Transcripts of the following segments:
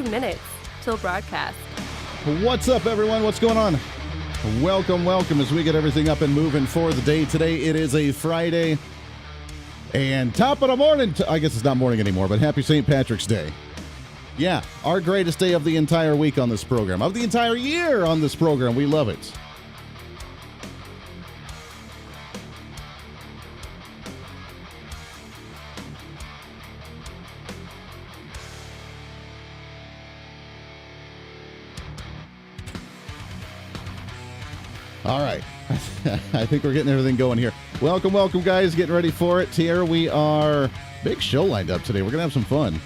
2 minutes till broadcast. What's up, everyone? What's going on? Welcome as we get everything up and moving for the day. Today it is a Friday, and top of the morning, I guess it's not morning anymore, but happy St. Patrick's Day. Yeah, our greatest day of the entire week on this program, of the entire year on this program. We love it. All right. I think we're getting everything going here. Welcome, guys. Getting ready for it here. We are big show lined up today. We're going to have some fun.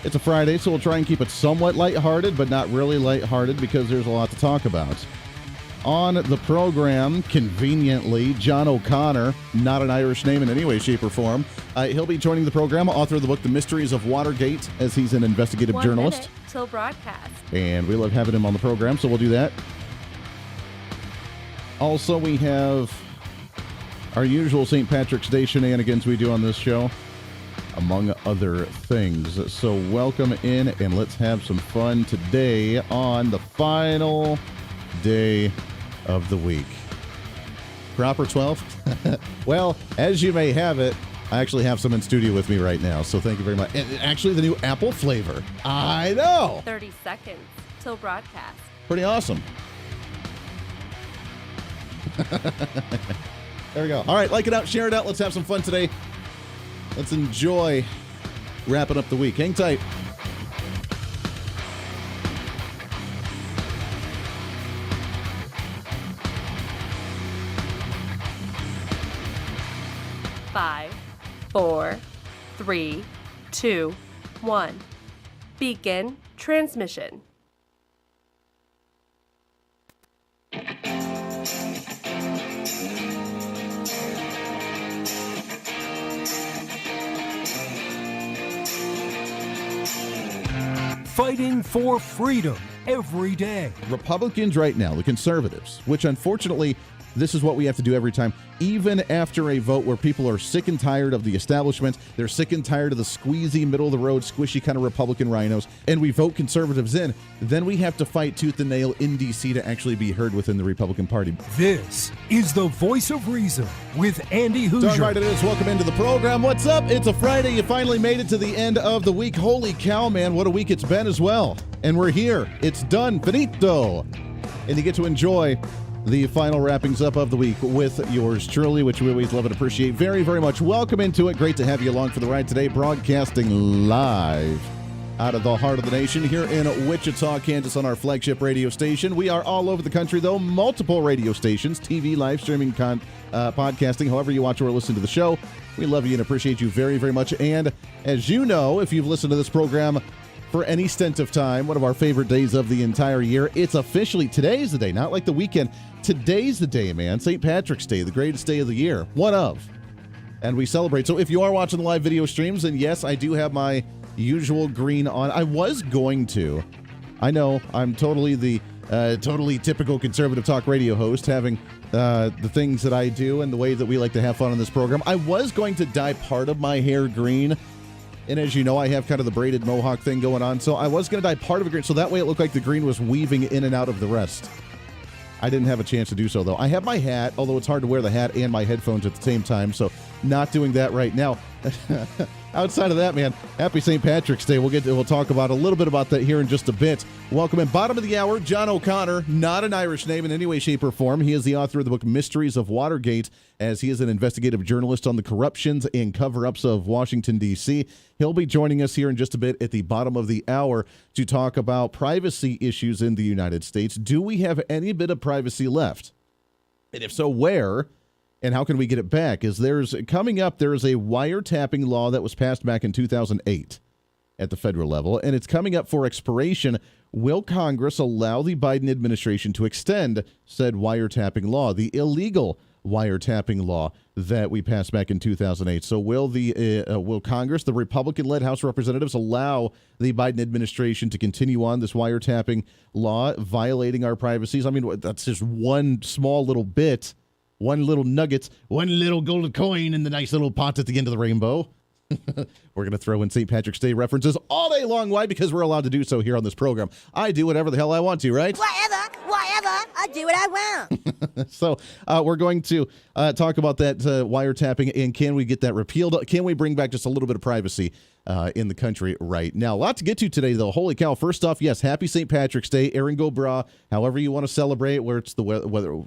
It's a Friday, so we'll try and keep it somewhat lighthearted, but not really lighthearted because there's a lot to talk about. On the program, conveniently, John O'Connor, not an Irish name in any way, shape, or form. He'll be joining the program, author of the book, The Mysteries of Watergate, as he's an investigative 1 journalist. minute till broadcast. And we love having him on the program, so we'll do that. Also, we have our usual St. Patrick's Day shenanigans we do on this show, among other things. So welcome in, and let's have some fun today on the final day of the week. Proper 12? Well, as you may have it, I actually have some in studio with me right now, so thank you very much. And actually, the new apple flavor. I know! 30 seconds till broadcast. Pretty awesome. There we go. All right, like it out, share it out. Let's have some fun today. Let's enjoy wrapping up the week. Hang tight. Five, 4, 3, 2, 1. Begin transmission. Fighting for freedom every day. Republicans right now, the conservatives, which unfortunately, this is what we have to do every time, even after a vote where people are sick and tired of the establishment, they're sick and tired of the squeezy, middle-of-the-road, squishy kind of Republican rhinos, and we vote conservatives in, then we have to fight tooth and nail in D.C. to actually be heard within the Republican Party. This is the Voice of Reason with Andy Hooser. Darn right it is. Welcome into the program. What's up? It's a Friday. You finally made it to the end of the week. Holy cow, man. What a week it's been as well. And we're here. It's done. Finito. And you get to enjoy the final wrappings up of the week with yours truly, which we always love and appreciate very, very much. Welcome into it. Great to have you along for the ride today. Broadcasting live out of the heart of the nation here in Wichita, Kansas on our flagship radio station. We are all over the country, though. Multiple radio stations, TV, live streaming, podcasting, however you watch or listen to the show. We love you and appreciate you very, very much. And as you know, if you've listened to this program for any stint of time, one of our favorite days of the entire year, it's officially, today's the day, not like the weekend. Today's the day, man. St. Patrick's Day, the greatest day of the year. One of. And we celebrate. So if you are watching the live video streams, then yes, I do have my usual green on. I was going to. I know, I'm totally the totally typical conservative talk radio host, having the things that I do and the way that we like to have fun on this program. I was going to dye part of my hair green. And as you know, I have kind of the braided mohawk thing going on. So I was going to dye part of it green, so that way it looked like the green was weaving in and out of the rest. I didn't have a chance to do so, though. I have my hat, although it's hard to wear the hat and my headphones at the same time, so not doing that right now. Outside of that, man, happy St. Patrick's Day. We'll talk about a little bit about that here in just a bit. Welcome in. Bottom of the hour, John O'Connor, not an Irish name in any way, shape, or form. He is the author of the book Mysteries of Watergate, as he is an investigative journalist on the corruptions and cover-ups of Washington, D.C. He'll be joining us here in just a bit at the bottom of the hour to talk about privacy issues in the United States. Do we have any bit of privacy left? And if so, where? And how can we get it back? Coming up, there is a wiretapping law that was passed back in 2008 at the federal level, and it's coming up for expiration. Will Congress allow the Biden administration to extend said wiretapping law, the illegal wiretapping law that we passed back in 2008? So will Congress, the Republican-led House of Representatives, allow the Biden administration to continue on this wiretapping law, violating our privacies? I mean, that's just one small little bit. One little nugget, one little gold coin in the nice little pot at the end of the rainbow. We're going to throw in St. Patrick's Day references all day long. Why? Because we're allowed to do so here on this program. I do whatever the hell I want to, right? Whatever, I do what I want. So we're going to talk about that wiretapping, and can we get that repealed? Can we bring back just a little bit of privacy in the country right now? A lot to get to today, though. Holy cow. First off, yes, happy St. Patrick's Day. Erin Go Bra, however you want to celebrate, whether it's whether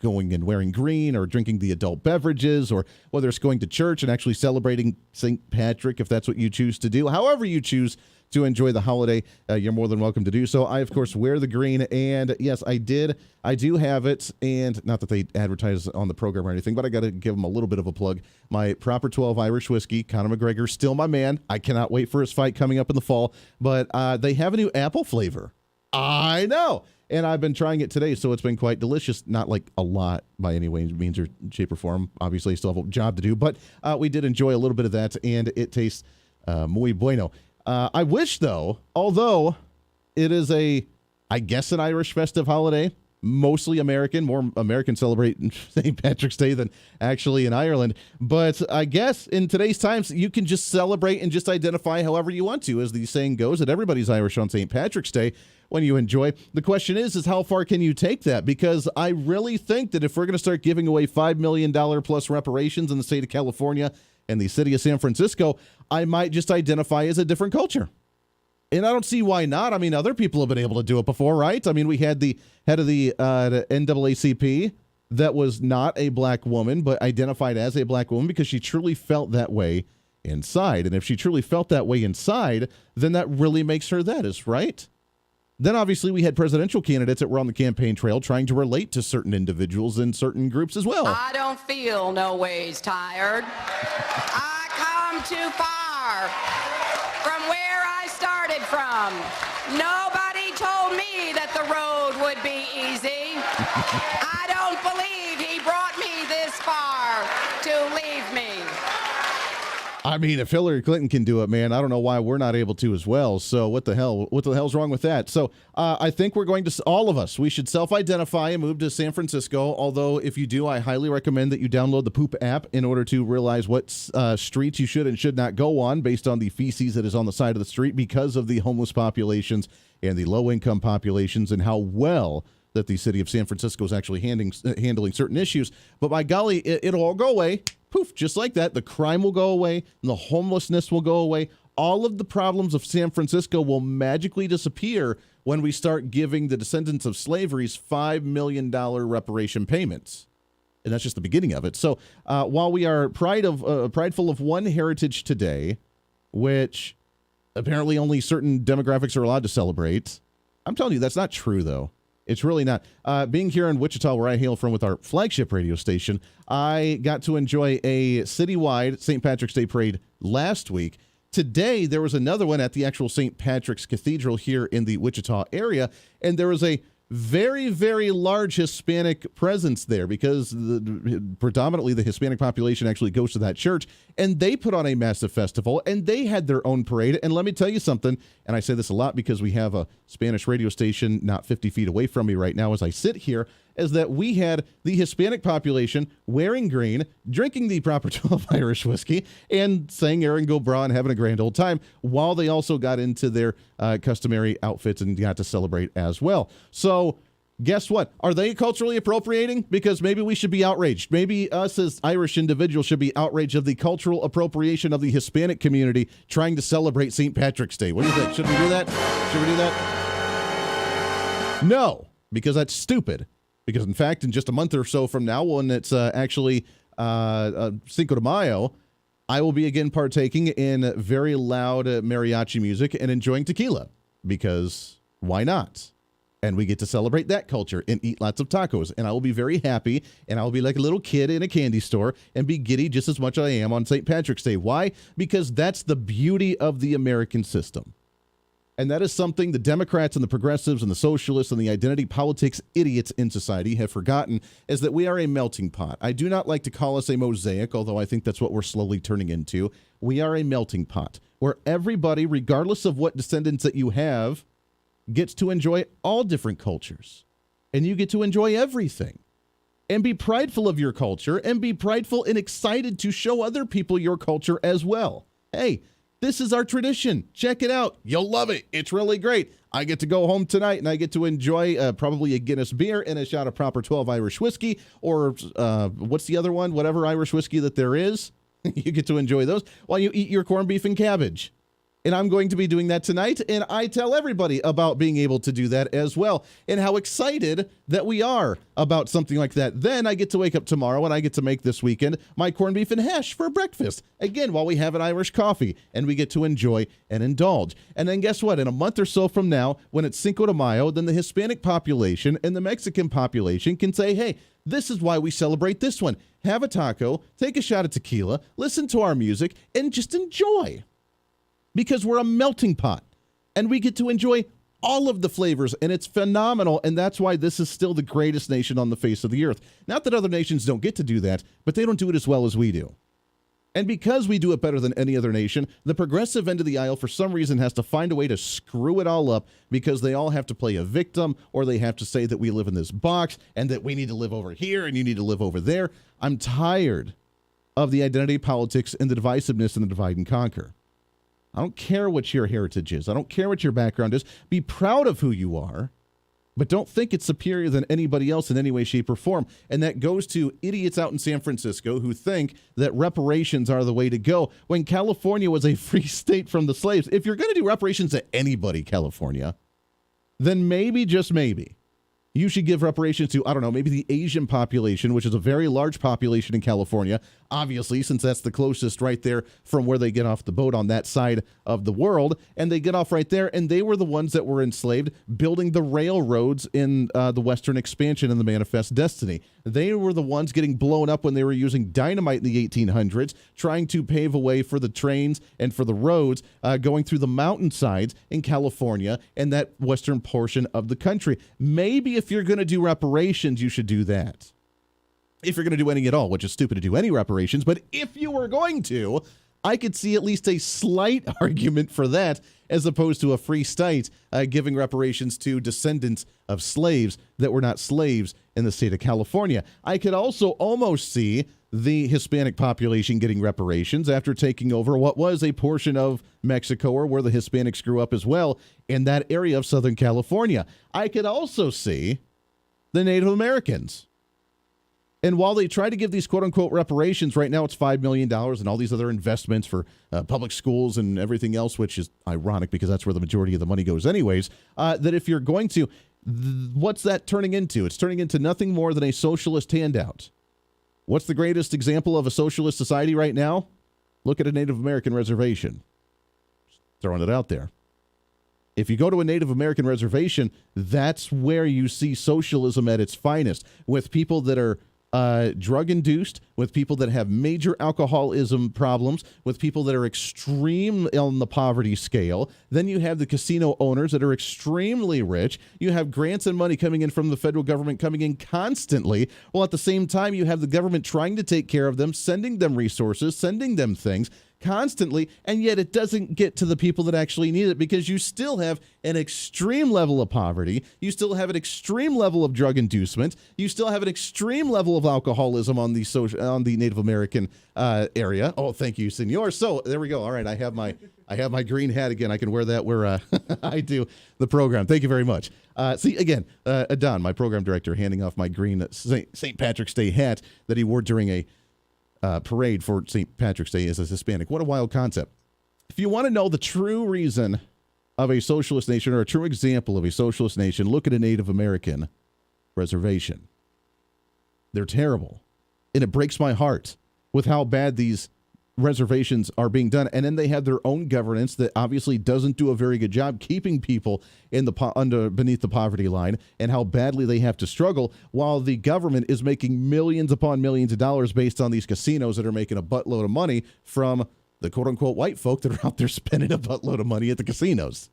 going and wearing green or drinking the adult beverages, or whether it's going to church and actually celebrating St. Patrick, if that's what you choose to do. However you choose to enjoy the holiday, you're more than welcome to do so. I, of course, wear the green, and yes, I do have it, and not that they advertise on the program or anything, but I got to give them a little bit of a plug. My Proper 12 Irish whiskey, Conor McGregor, still my man. I cannot wait for his fight coming up in the fall, but they have a new apple flavor. I know, and I've been trying it today, so it's been quite delicious. Not like a lot by any way, means, or shape, or form. Obviously, I still have a job to do, but we did enjoy a little bit of that, and it tastes muy bueno. I wish, though, although it is I guess an Irish festive holiday, mostly American, more Americans celebrate St. Patrick's Day than actually in Ireland. But I guess in today's times, you can just celebrate and just identify however you want to. As the saying goes, that everybody's Irish on St. Patrick's Day when you enjoy. The question is how far can you take that? Because I really think that if we're going to start giving away $5 million plus reparations in the state of California and the city of San Francisco, I might just identify as a different culture. And I don't see why not. I mean, other people have been able to do it before, right? I mean, we had the head of the NAACP that was not a black woman, but identified as a black woman because she truly felt that way inside. And if she truly felt that way inside, then that really makes her that is, right? Then obviously we had presidential candidates that were on the campaign trail trying to relate to certain individuals and certain groups as well. I don't feel no ways tired. I come too far from where I started from. Nobody told me that the road would be easy. I don't believe he brought me this far to leave me. I mean, if Hillary Clinton can do it, man, I don't know why we're not able to as well. So what the hell's wrong with that? So I think we're going to, all of us, we should self-identify and move to San Francisco. Although if you do, I highly recommend that you download the Poop app in order to realize what streets you should and should not go on based on the feces that is on the side of the street because of the homeless populations and the low-income populations and how well that the city of San Francisco is actually handling certain issues. But by golly, it'll all go away. Poof, just like that. The crime will go away, and the homelessness will go away. All of the problems of San Francisco will magically disappear when we start giving the descendants of slavery's $5 million reparation payments. And that's just the beginning of it. So while we are prideful of one heritage today, which apparently only certain demographics are allowed to celebrate, I'm telling you, that's not true, though. It's really not. Being here in Wichita, where I hail from with our flagship radio station, I got to enjoy a citywide St. Patrick's Day parade last week. Today, there was another one at the actual St. Patrick's Cathedral here in the Wichita area, and there was a very, very large Hispanic presence there because predominantly the Hispanic population actually goes to that church, and they put on a massive festival, and they had their own parade. And let me tell you something, and I say this a lot because we have a Spanish radio station not 50 feet away from me right now as I sit here, is that we had the Hispanic population wearing green, drinking the Proper 12 Irish whiskey, and saying Erin Go Bra and having a grand old time, while they also got into their customary outfits and got to celebrate as well. So guess what? Are they culturally appropriating? Because maybe we should be outraged. Maybe us as Irish individuals should be outraged of the cultural appropriation of the Hispanic community trying to celebrate St. Patrick's Day. What do you think? Should we do that? Should we do that? No, because that's stupid. Because, in fact, in just a month or so from now, when it's actually Cinco de Mayo, I will be again partaking in very loud mariachi music and enjoying tequila. Because why not? And we get to celebrate that culture and eat lots of tacos. And I will be very happy, and I will be like a little kid in a candy store and be giddy just as much as I am on St. Patrick's Day. Why? Because that's the beauty of the American system. And that is something the Democrats and the progressives and the socialists and the identity politics idiots in society have forgotten, is that we are a melting pot. I do not like to call us a mosaic, although I think that's what we're slowly turning into. We are a melting pot where everybody, regardless of what descendants that you have, gets to enjoy all different cultures. And you get to enjoy everything. And be prideful of your culture and be prideful and excited to show other people your culture as well. Hey, this is our tradition. Check it out. You'll love it. It's really great. I get to go home tonight and I get to enjoy probably a Guinness beer and a shot of proper 12 Irish whiskey, or what's the other one? Whatever Irish whiskey that there is. You get to enjoy those while you eat your corned beef and cabbage. And I'm going to be doing that tonight, and I tell everybody about being able to do that as well, and how excited that we are about something like that. Then I get to wake up tomorrow, and I get to make this weekend my corned beef and hash for breakfast, again, while we have an Irish coffee, and we get to enjoy and indulge. And then guess what? In a month or so from now, when it's Cinco de Mayo, then the Hispanic population and the Mexican population can say, hey, this is why we celebrate this one. Have a taco, take a shot of tequila, listen to our music, and just enjoy. Because we're a melting pot, and we get to enjoy all of the flavors, and it's phenomenal, and that's why this is still the greatest nation on the face of the earth. Not that other nations don't get to do that, but they don't do it as well as we do. And because we do it better than any other nation, the progressive end of the aisle for some reason has to find a way to screw it all up, because they all have to play a victim, or they have to say that we live in this box and that we need to live over here and you need to live over there. I'm tired of the identity politics and the divisiveness and the divide and conquer. I don't care what your heritage is. I don't care what your background is. Be proud of who you are, but don't think it's superior than anybody else in any way, shape, or form. And that goes to idiots out in San Francisco who think that reparations are the way to go when California was a free state from the slaves. If you're going to do reparations to anybody, California, then maybe, just maybe, you should give reparations to, I don't know, maybe the Asian population, which is a very large population in California, obviously, since that's the closest right there from where they get off the boat on that side of the world. And they get off right there, and they were the ones that were enslaved, building the railroads in the Western expansion in the Manifest Destiny. They were the ones getting blown up when they were using dynamite in the 1800s, trying to pave a way for the trains and for the roads going through the mountainsides in California and that western portion of the country. Maybe if you're going to do reparations, you should do that. If you're going to do any at all, which is stupid to do any reparations, but if you were going to, I could see at least a slight argument for that, as opposed to a free state giving reparations to descendants of slaves that were not slaves in the state of California. I could also almost see the Hispanic population getting reparations after taking over what was a portion of Mexico, or where the Hispanics grew up as well, in that area of Southern California. I could also see the Native Americans. And while they try to give these quote-unquote reparations, right now it's $5 million and all these other investments for public schools and everything else, which is ironic because that's where the majority of the money goes anyways, that if you're going to, what's that turning into? It's turning into nothing more than a socialist handout. What's the greatest example of a socialist society right now? Look at a Native American reservation. Just throwing it out there. If you go to a Native American reservation, that's where you see socialism at its finest, with people that are drug-induced, with people that have major alcoholism problems, with people that are extreme on the poverty scale. Then you have the casino owners that are extremely rich. You have grants and money coming in from the federal government coming in constantly, while at the same time you have the government trying to take care of them, sending them resources, sending them things constantly, and yet it doesn't get to the people that actually need it, because you still have an extreme level of poverty, you still have an extreme level of drug inducement, you still have an extreme level of alcoholism on the Native American area. Oh, thank you, senor. So there we go. All right, I have my green hat again. I can wear that where I do the program. Thank you very much. See, again, Adon, my program director, handing off my green St. Patrick's Day hat that he wore during a parade for St. Patrick's Day as a Hispanic. What a wild concept. If you want to know the true reason of a socialist nation, or a true example of a socialist nation, look at a Native American reservation. They're terrible. And it breaks my heart with how bad these reservations are being done. And then they have their own governance that obviously doesn't do a very good job keeping people in the beneath the poverty line, and how badly they have to struggle, while the government is making millions upon millions of dollars based on these casinos that are making a buttload of money from the quote-unquote white folk that are out there spending a buttload of money at the casinos.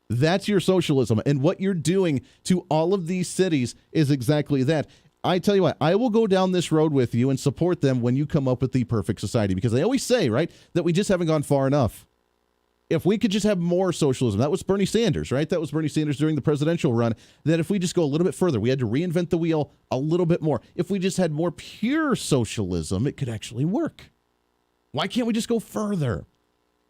That's your socialism. And what you're doing to all of these cities is exactly that. I tell you what, I will go down this road with you and support them when you come up with the perfect society, because they always say, right, that we just haven't gone far enough. If we could just have more socialism, that was Bernie Sanders, right? That was Bernie Sanders during the presidential run, that if we just go a little bit further, we had to reinvent the wheel a little bit more. If we just had more pure socialism, it could actually work. Why can't we just go further?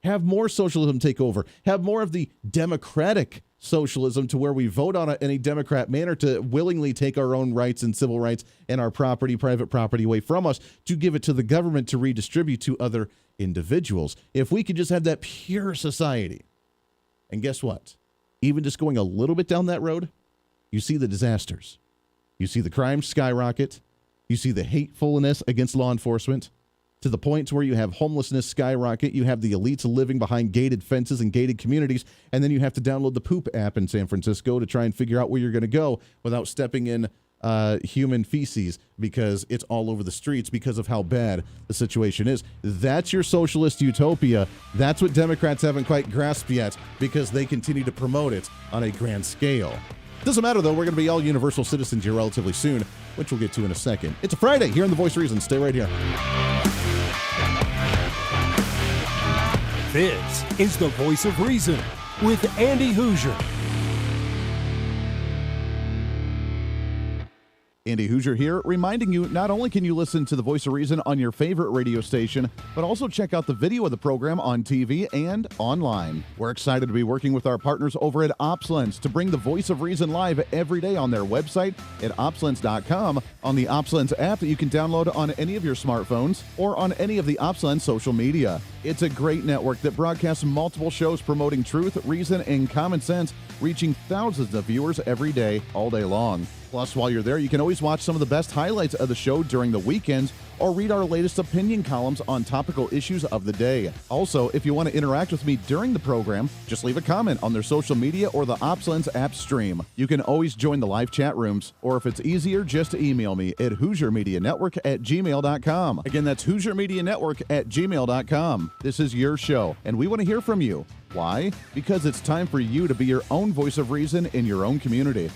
Have more socialism take over. Have more of the democratic socialism to where we vote on it in a democrat manner to willingly take our own rights and civil rights and our property, private property away from us to give it to the government to redistribute to other individuals. If we could just have that pure society. And guess what? Even just going a little bit down that road, you see the disasters. You see the crime skyrocket. You see the hatefulness against law enforcement to the point where you have homelessness skyrocket. You have the elites living behind gated fences and gated communities. And then you have to download the Poop app in San Francisco to try and figure out where you're going to go without stepping in human feces because it's all over the streets because of how bad the situation is. That's your socialist utopia. That's what Democrats haven't quite grasped yet because they continue to promote it on a grand scale. Doesn't matter, though. We're going to be all universal citizens here relatively soon, which we'll get to in a second. It's a Friday here on The Voice of Reason. Stay right here. This is The Voice of Reason with Andy Hooser. Andy Hooser here, reminding you not only can you listen to The Voice of Reason on your favorite radio station, but also check out the video of the program on TV and online. We're excited to be working with our partners over at OpsLens to bring The Voice of Reason live every day on their website at opslens.com, on the OpsLens app that you can download on any of your smartphones, or on any of the OpsLens social media. It's a great network that broadcasts multiple shows promoting truth, reason, and common sense, reaching thousands of viewers every day, all day long. Plus, while you're there, you can always watch some of the best highlights of the show during the weekends or read our latest opinion columns on topical issues of the day. Also, if you want to interact with me during the program, just leave a comment on their social media or the OpsLens app stream. You can always join the live chat rooms, or if it's easier, just email me at HooserMediaNetwork@gmail.com. Again, that's HooserMediaNetwork@gmail.com. This is your show, and we want to hear from you. Why? Because it's time for you to be your own voice of reason in your own community.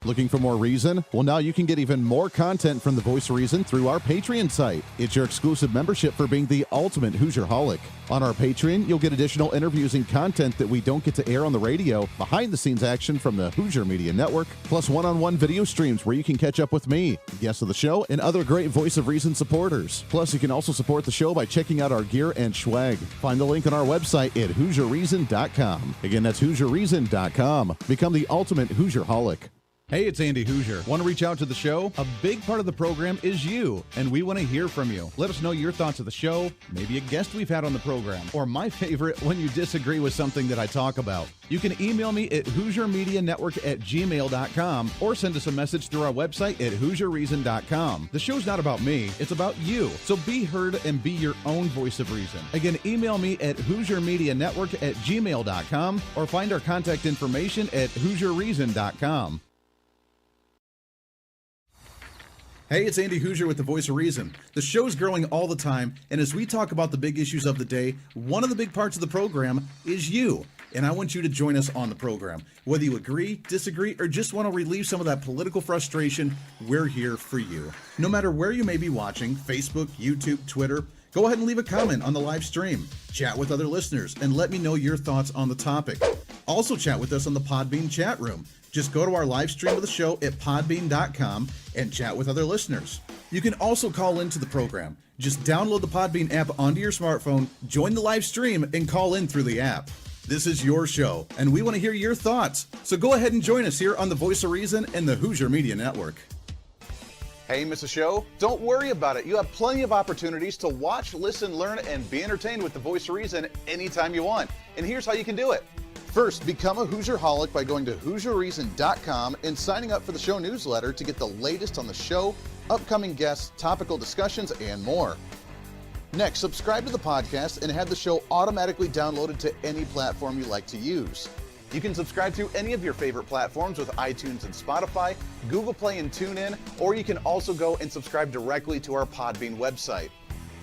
Looking for more reason? Well, now you can get even more content from The Voice of Reason through our Patreon site. It's your exclusive membership for being the ultimate Hoosier-holic. On our Patreon, you'll get additional interviews and content that we don't get to air on the radio, behind-the-scenes action from the Hooser Media Network, plus one-on-one video streams where you can catch up with me, guests of the show, and other great Voice of Reason supporters. Plus, you can also support the show by checking out our gear and swag. Find the link on our website at HooserReason.com. Again, that's HooserReason.com. Become the ultimate Hoosier-holic. Hey, it's Andy Hooser. Want to reach out to the show? A big part of the program is you, and we want to hear from you. Let us know your thoughts of the show, maybe a guest we've had on the program, or my favorite, when you disagree with something that I talk about. You can email me at HooserMediaNetwork@gmail.com or send us a message through our website at HooserReason.com. The show's not about me, it's about you. So be heard and be your own voice of reason. Again, email me at HooserMediaNetwork@gmail.com or find our contact information at HooserReason.com. Hey, it's Andy Hooser with The Voice of Reason. The show's growing all the time, and as we talk about the big issues of the day, one of the big parts of the program is you. And I want you to join us on the program. Whether you agree, disagree, or just want to relieve some of that political frustration, we're here for you. No matter where you may be watching, Facebook, YouTube, Twitter, go ahead and leave a comment on the live stream. Chat with other listeners and let me know your thoughts on the topic. Also chat with us on the Podbean chat room. Just go to our live stream of the show at podbean.com and chat with other listeners. You can also call into the program. Just download the Podbean app onto your smartphone, join the live stream, and call in through the app. This is your show, and we want to hear your thoughts. So go ahead and join us here on The Voice of Reason and the Hooser Media Network. Hey, miss a show? Don't worry about it. You have plenty of opportunities to watch, listen, learn, and be entertained with The Voice of Reason anytime you want. And here's how you can do it. First, become a Hoosier-holic by going to HooserReason.com and signing up for the show newsletter to get the latest on the show, upcoming guests, topical discussions, and more. Next, subscribe to the podcast and have the show automatically downloaded to any platform you like to use. You can subscribe to any of your favorite platforms with iTunes and Spotify, Google Play and TuneIn, or you can also go and subscribe directly to our Podbean website.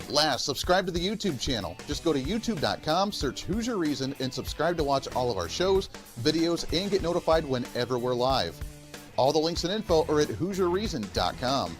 Last, subscribe to the YouTube channel. Just go to youtube.com, search Hooser Reason, and subscribe to watch all of our shows, videos, and get notified whenever we're live. All the links and info are at HooserReason.com.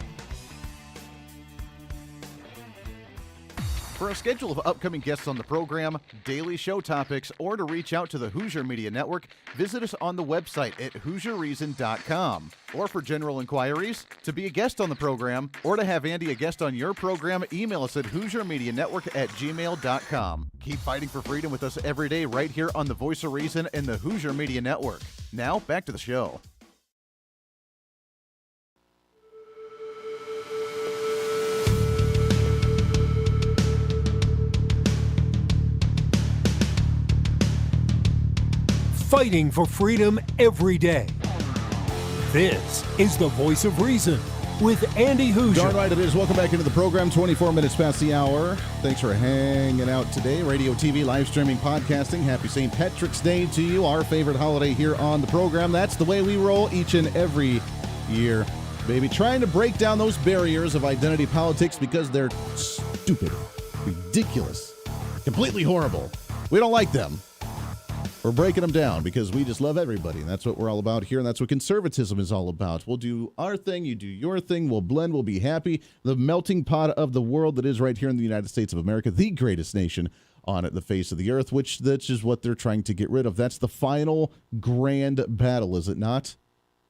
For a schedule of upcoming guests on the program, daily show topics, or to reach out to the Hooser Media Network, visit us on the website at HooserReason.com. Or for general inquiries, to be a guest on the program, or to have Andy a guest on your program, email us at HooserMediaNetwork@gmail.com. Keep fighting for freedom with us every day right here on the Voice of Reason and the Hooser Media Network. Now, back to the show. Fighting for freedom every day. This is the Voice of Reason with Andy Hooser. Darn right it is. Welcome back into the program. 24 minutes past the hour. Thanks for hanging out today. Radio, TV, live streaming, podcasting. Happy St. Patrick's Day to you, our favorite holiday here on the program. That's the way we roll each and every year, baby. Trying to break down those barriers of identity politics because they're stupid, ridiculous, completely horrible. We don't like them. We're breaking them down because we just love everybody, and that's what we're all about here, and that's what conservatism is all about. We'll do our thing, you do your thing, we'll blend, we'll be happy. The melting pot of the world that is right here in the United States of America, the greatest nation on the face of the earth, which that's just what they're trying to get rid of. That's the final grand battle, is it not?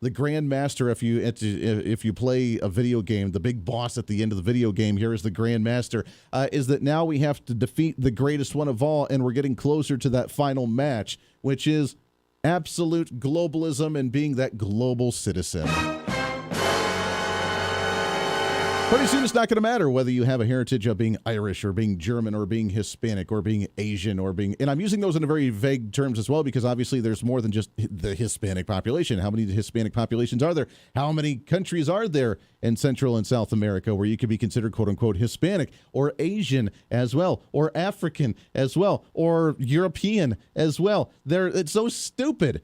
The Grand Master, if you play a video game, the big boss at the end of the video game here is the Grand Master, is that now we have to defeat the greatest one of all, and we're getting closer to that final match, which is absolute globalism and being that global citizen. Pretty soon it's not going to matter whether you have a heritage of being Irish or being German or being Hispanic or being Asian or being, and I'm using those in a very vague terms as well because obviously there's more than just the Hispanic population. How many Hispanic populations are there? How many countries are there in Central and South America where you could be considered quote unquote Hispanic or Asian as well, or African as well, or European as well? It's so stupid.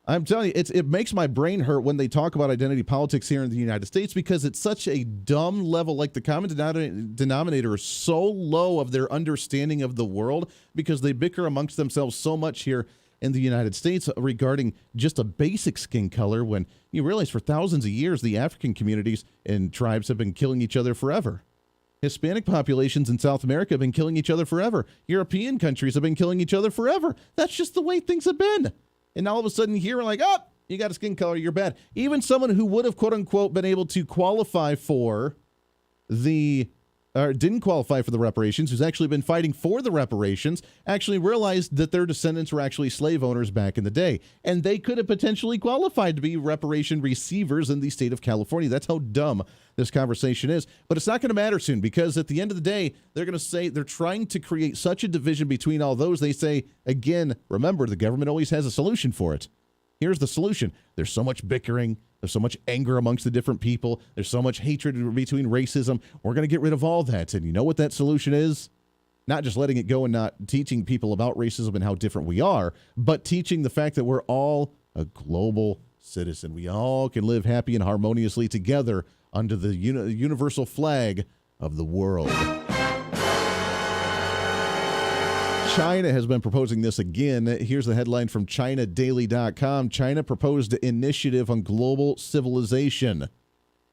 I'm telling you, it makes my brain hurt when they talk about identity politics here in the United States because it's such a dumb level. Like the common denominator is so low of their understanding of the world because they bicker amongst themselves so much here in the United States regarding just a basic skin color when you realize for thousands of years the African communities and tribes have been killing each other forever. Hispanic populations in South America have been killing each other forever. European countries have been killing each other forever. That's just the way things have been. And all of a sudden here, we're like, oh, you got a skin color, you're bad. Even someone who would have, quote unquote, been able to qualify for didn't qualify for the reparations, who's actually been fighting for the reparations, actually realized that their descendants were actually slave owners back in the day. And they could have potentially qualified to be reparation receivers in the state of California. That's how dumb this conversation is. But it's not going to matter soon because at the end of the day, they're going to say they're trying to create such a division between all those. They say, again, remember, the government always has a solution for it. Here's the solution. There's so much bickering. There's so much anger amongst the different people. There's so much hatred between racism. We're going to get rid of all that. And you know what that solution is? Not just letting it go and not teaching people about racism and how different we are, but teaching the fact that we're all a global citizen. We all can live happy and harmoniously together under the universal flag of the world. China has been proposing this again. Here's the headline from ChinaDaily.com. China proposed initiative on global civilization.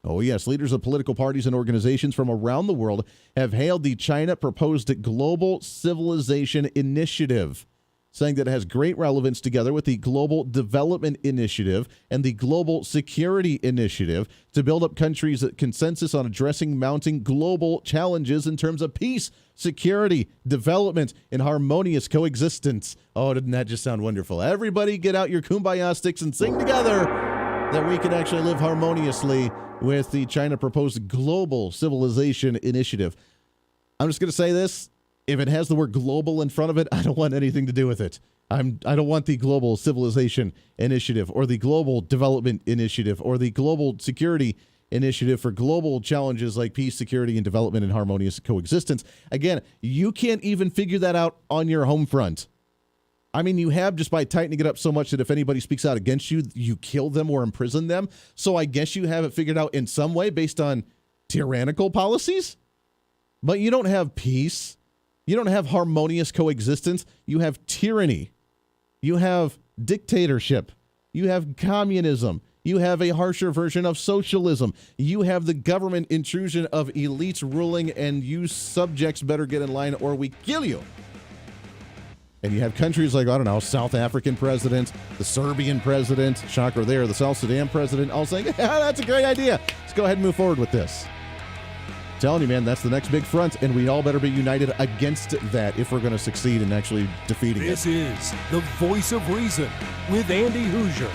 Oh, yes. Leaders of political parties and organizations from around the world have hailed the China proposed global civilization initiative, saying that it has great relevance together with the Global Development Initiative and the Global Security Initiative to build up countries' consensus on addressing mounting global challenges in terms of peace, security, development, and harmonious coexistence. Oh, didn't that just sound wonderful? Everybody get out your kumbaya sticks and sing together that we can actually live harmoniously with the China proposed Global Civilization Initiative. I'm just going to say this. If it has the word global in front of it, I don't want anything to do with it. I don't want the Global Civilization Initiative or the Global Development Initiative or the Global Security Initiative for global challenges like peace, security, and development and harmonious coexistence. Again, you can't even figure that out on your home front. I mean, you have just by tightening it up so much that if anybody speaks out against you, you kill them or imprison them. So I guess you have it figured out in some way based on tyrannical policies. But you don't have peace. You don't have harmonious coexistence. You have tyranny. You have dictatorship. You have communism. You have a harsher version of socialism. You have the government intrusion of elites ruling, and you subjects better get in line or we kill you. And you have countries like, I don't know, South African president, the Serbian president, shocker there, the South Sudan president, all saying, yeah, that's a great idea. Let's go ahead and move forward with this. Telling you, man, that's the next big front, and we all better be united against that if we're going to succeed in actually defeating it. This is the Voice of Reason with Andy Hooser.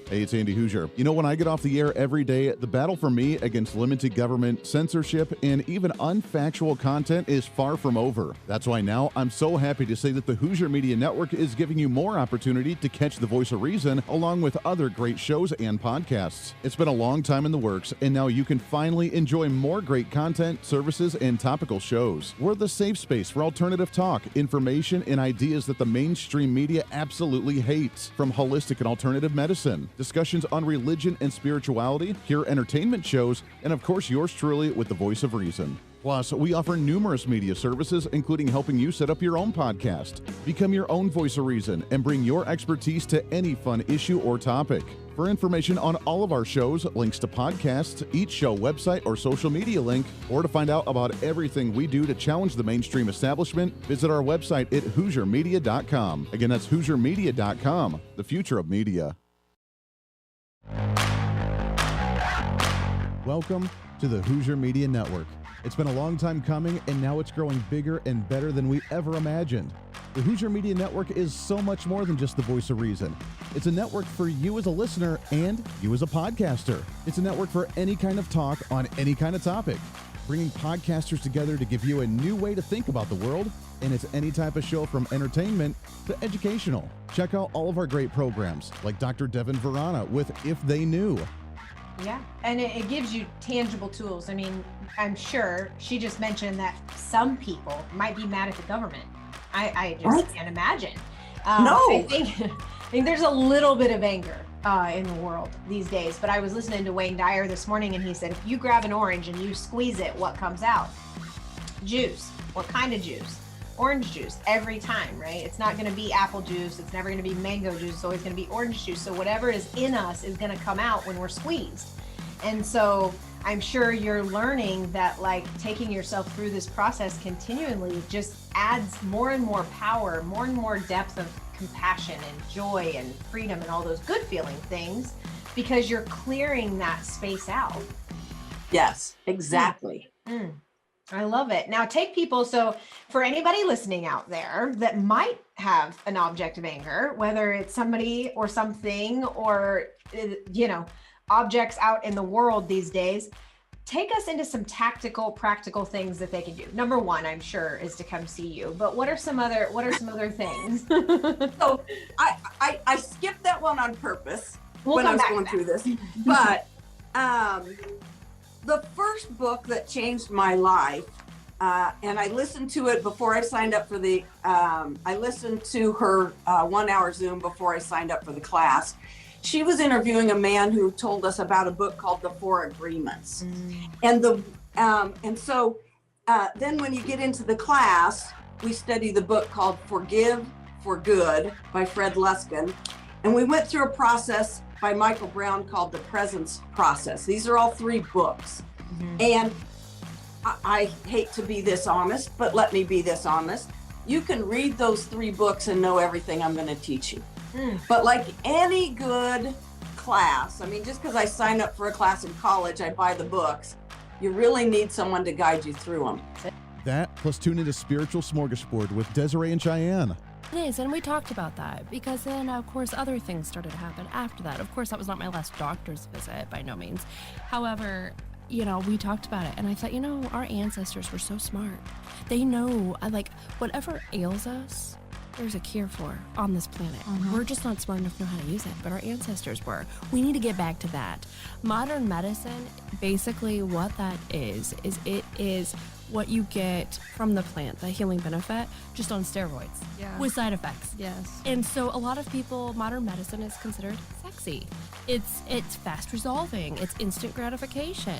Hey, it's Andy Hooser. You know, when I get off the air every day, the battle for me against limited government, censorship, and even unfactual content is far from over. That's why now I'm so happy to say that the Hooser Media Network is giving you more opportunity to catch the voice of reason along with other great shows and podcasts. It's been a long time in the works, and now you can finally enjoy more great content, services, and topical shows. We're the safe space for alternative talk, information, and ideas that the mainstream media absolutely hates, from holistic and alternative medicine, discussions on religion and spirituality, pure entertainment shows, and of course yours truly with the voice of reason. Plus, we offer numerous media services, including helping you set up your own podcast. Become your own voice of reason and bring your expertise to any fun issue or topic. For information on all of our shows, links to podcasts, each show website or social media link, or to find out about everything we do to challenge the mainstream establishment, visit our website at HooserMedia.com. Again, that's HooserMedia.com, the future of media. Welcome to the Hooser Media Network. It's been a long time coming, and now it's growing bigger and better than we ever imagined. The Hooser Media Network is so much more than just the voice of reason. It's a network for you as a listener and you as a podcaster. It's a network for any kind of talk on any kind of topic, bringing podcasters together to give you a new way to think about the world. And it's any type of show from entertainment to educational. Check out all of our great programs, like Dr. Devin Verana with If They Knew. Yeah, and it gives you tangible tools. I mean, I'm sure she just mentioned that some people might be mad at the government. I just can't imagine. No. I think there's a little bit of anger in the world these days, but I was listening to Wayne Dyer this morning, and he said, if you grab an orange and you squeeze it, what comes out? Juice. What kind of juice? Orange juice every time, right? It's not going to be apple juice. It's never going to be mango juice. It's always going to be orange juice. So whatever is in us is going to come out when we're squeezed. And so I'm sure you're learning that, like, taking yourself through this process continually just adds more and more power, more and more depth of compassion and joy and freedom and all those good feeling things, because you're clearing that space out. Yes, exactly. I love it. Now take people, so for anybody listening out there that might have an object of anger, whether it's somebody or something or, you know, objects out in the world these days, take us into some tactical, practical things that they can do. Number one, I'm sure, is to come see you, but what are some other things? So I skipped that one on purpose when I was going through this, but the first book that changed my life, and I listened to it before I signed up for the, I listened to her 1 hour Zoom before I signed up for the class. She was interviewing a man who told us about a book called The Four Agreements. And so then when you get into the class, we study the book called Forgive for Good by Fred Luskin. And we went through a process by Michael Brown called The Presence Process. These are all 3 books. And I hate to be this honest, but let me be this honest. You can read those 3 books and know everything I'm going to teach you. But like any good class, I mean, just because I signed up for a class in college, I buy the books. You really need someone to guide you through them. That, plus tune into Spiritual Smorgasbord with Desiree and Cheyenne. It is, and we talked about that because then, of course, other things started to happen after that. Of course, that was not my last doctor's visit by no means. However, you know, we talked about it, and I thought, you know, our ancestors were so smart. They know, like, whatever ails us, there's a cure for on this planet. We're just not smart enough to know how to use it, but our ancestors were. We need to get back to that. Modern medicine, basically what that is it is what you get from the plant, the healing benefit, just on steroids with side effects. Yes. And so a lot of people, modern medicine is considered sexy. It's fast resolving. It's instant gratification.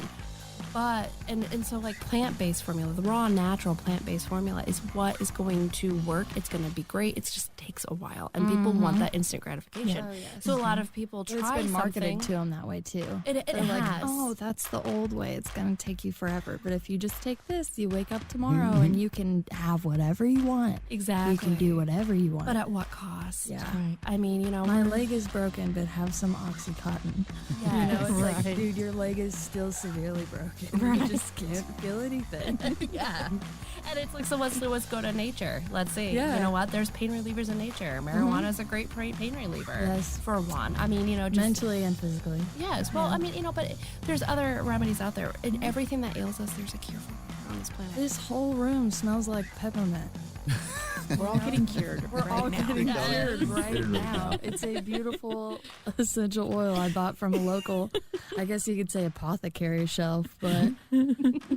But, and so like plant-based formula, the raw, natural plant-based formula is what is going to work. It's going to be great. It just takes a while. And people want that instant gratification. Oh, yes. So a lot of people It's try been marketed something. to them that way too. It They're like, has. oh, that's the old way. It's going to take you forever. But if you just take this, you wake up tomorrow and you can have whatever you want. Exactly. You can do whatever you want. But at what cost? Yeah. I mean, you know, My leg is broken, but have some Oxycontin. Yes. You know, it's like, Right. dude, your leg is still severely broken. You just can't feel anything. yeah. And it's like, so let's go to nature. Let's see. Yeah. You know what? There's pain relievers in nature. Marijuana is a great pain reliever. Yes. For one. I mean, you know, just Mentally and physically. Yes. Well, I mean, you know, but there's other remedies out there. And everything that ails us, there's a cure for on this planet. This whole room smells like peppermint. We're all getting cured. We're all now. getting cured right now. It's a beautiful essential oil I bought from a local, I guess you could say apothecary shelf, but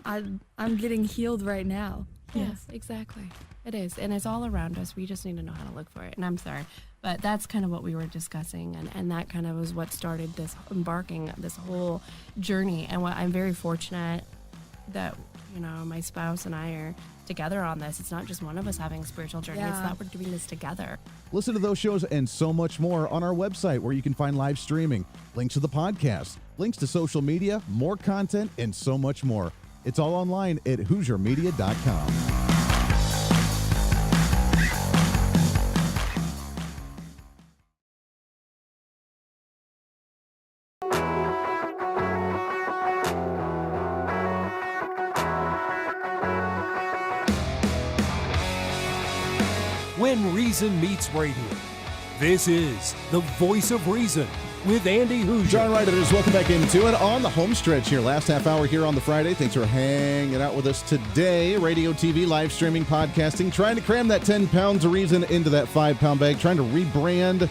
I'm getting healed right now. Yes, exactly. It is. And it's all around us. We just need to know how to look for it. And I'm sorry, but that's kind of what we were discussing. And that kind of was what started this this whole journey. And what I'm very fortunate that, you know, my spouse and I are together on this. It's not just one of us having a spiritual journey. It's Yeah. that we're doing this together. Listen to those shows and so much more on our website, where you can find live streaming, links to the podcast, links to social media, more content, and so much more. It's all online at HooserMedia.com. When Reason Meets Radio. This is The Voice of Reason with Andy Hooser. John Ryder, welcome back into it on the home stretch here. Last half hour here on the Friday. Thanks for hanging out with us today. Radio, TV, live streaming, podcasting, trying to cram that 10 pounds of reason into that 5-pound bag, trying to rebrand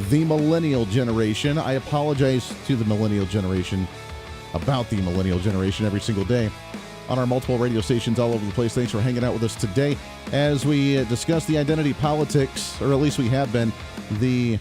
the millennial generation. I apologize to the millennial generation about the millennial generation every single day on our multiple radio stations all over the place. Thanks for hanging out with us today as we discuss the identity politics, or at least we have been, the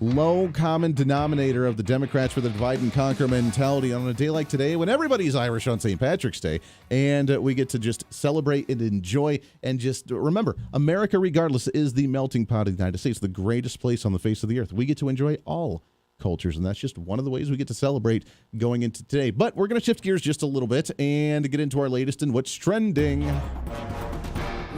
low common denominator of the Democrats for the divide and conquer mentality on a day like today when everybody's Irish on St. Patrick's Day, and we get to just celebrate and enjoy and just remember, America regardless is the melting pot of the United States, the greatest place on the face of the earth. We get to enjoy all cultures, and that's just one of the ways we get to celebrate going into today. But we're going to shift gears just a little bit and get into our latest and what's trending.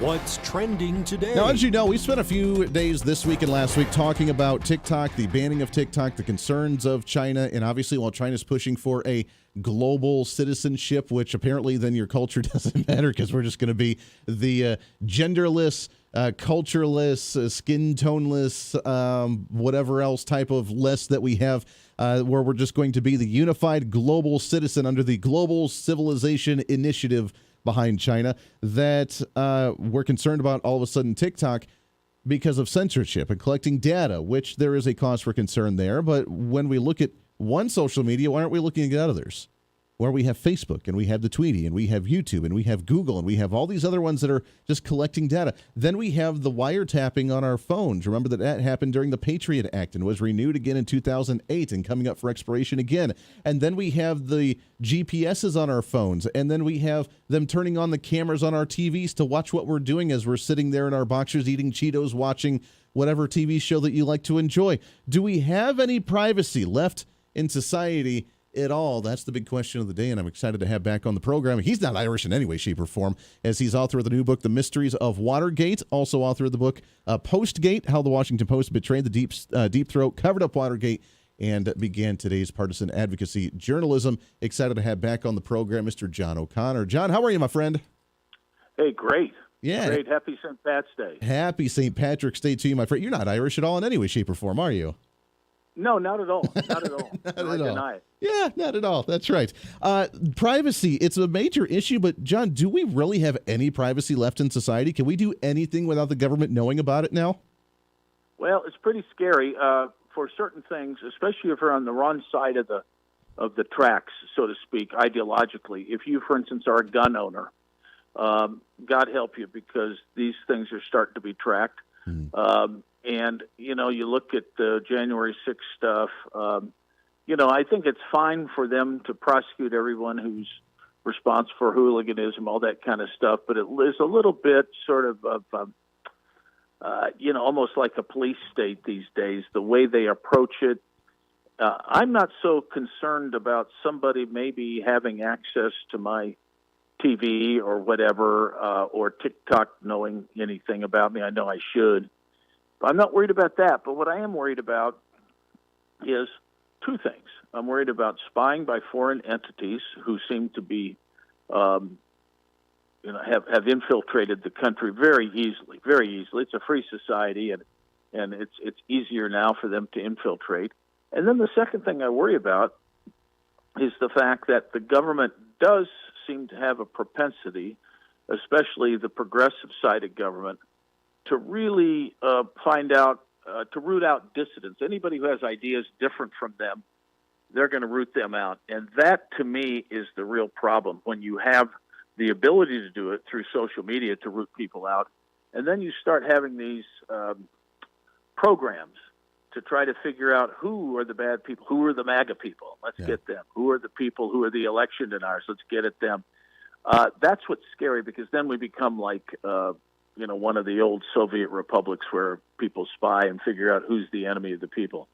What's trending today? Now, as you know, we spent a few days this week and last week talking about TikTok, the banning of TikTok, the concerns of China, and obviously while China's pushing for a global citizenship, which apparently then your culture doesn't matter because we're just going to be the genderless, cultureless, skin toneless, whatever else type of list that we have, where we're just going to be the unified global citizen under the Global Civilization Initiative behind China, that we're concerned about all of a sudden TikTok because of censorship and collecting data, which there is a cause for concern there. But when we look at one social media, why aren't we looking at others? Where we have Facebook and we have the Tweety and we have YouTube and we have Google and we have all these other ones that are just collecting data. Then we have the wiretapping on our phones. Remember that happened during the Patriot Act and was renewed again in 2008 and coming up for expiration again. And then we have the GPSs on our phones, and then we have them turning on the cameras on our TVs to watch what we're doing as we're sitting there in our boxers eating Cheetos, watching whatever TV show that you like to enjoy. Do we have any privacy left in society at all? That's the big question of the day, and I'm excited to have back on the program. He's not Irish in any way, shape, or form, as he's author of the new book, The Mysteries of Watergate, also author of the book, Postgate, How the Washington Post Betrayed the Deep Throat, Covered Up Watergate, and began today's partisan advocacy journalism. Excited to have back on the program Mr. John O'Connor. John, how are you, my friend? Hey, great. Yeah. Great. Happy St. Pat's Day. Happy St. Patrick's Day to you, my friend. You're not Irish at all in any way, shape, or form, are you? No, not at all. Not at all. Not I at all. deny it. Yeah, not at all. That's right. Privacy, it's a major issue, but John, do we really have any privacy left in society? Can we do anything without the government knowing about it now? Well, it's pretty scary for certain things, especially if you're on the wrong side of the tracks, so to speak, ideologically. If you, for instance, are a gun owner, God help you, because these things are starting to be tracked. And, you know, you look at the January 6th stuff, you know, I think it's fine for them to prosecute everyone who's response for hooliganism, all that kind of stuff. But it is a little bit sort of almost like a police state these days, the way they approach it. I'm not so concerned about somebody maybe having access to my TV or whatever, or TikTok knowing anything about me. I know I should. But I'm not worried about that. But what I am worried about is two things. I'm worried about spying by foreign entities who seem to be, have infiltrated the country very easily. Very easily. It's a free society, and it's easier now for them to infiltrate. And then the second thing I worry about is the fact that the government does seem to have a propensity, especially the progressive side of government, to really find out, to root out dissidents. Anybody who has ideas different from them, they're going to root them out. And that, to me, is the real problem. When you have the ability to do it through social media to root people out, and then you start having these programs to try to figure out who are the bad people, who are the MAGA people. Let's get them. Who are the people who are the election deniers? Let's get at them. That's what's scary, because then we become like, one of the old Soviet republics where people spy and figure out who's the enemy of the people.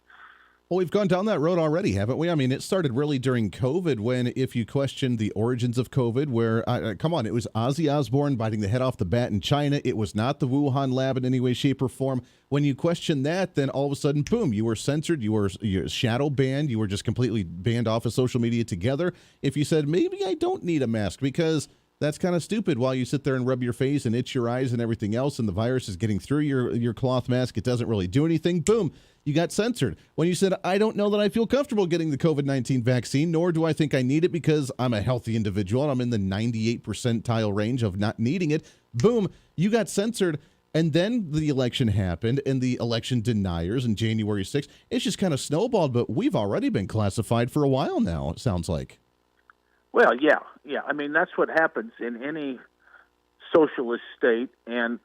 Well, we've gone down that road already, haven't we? I mean, it started really during COVID when, if you questioned the origins of COVID, where, come on, it was Ozzy Osbourne biting the head off the bat in China. It was not the Wuhan lab in any way, shape, or form. When you question that, then all of a sudden, boom, you were censored, you were shadow banned, you were just completely banned off of social media together. If you said, maybe I don't need a mask because that's kind of stupid, while you sit there and rub your face and itch your eyes and everything else, and the virus is getting through your cloth mask, it doesn't really do anything, boom, you got censored. When you said, I don't know that I feel comfortable getting the COVID-19 vaccine, nor do I think I need it because I'm a healthy individual and I'm in the 98 percentile range of not needing it, boom, you got censored. And then the election happened, and the election deniers in January 6th, it's just kind of snowballed, but we've already been classified for a while now, it sounds like. Well, yeah. I mean, that's what happens in any socialist state, and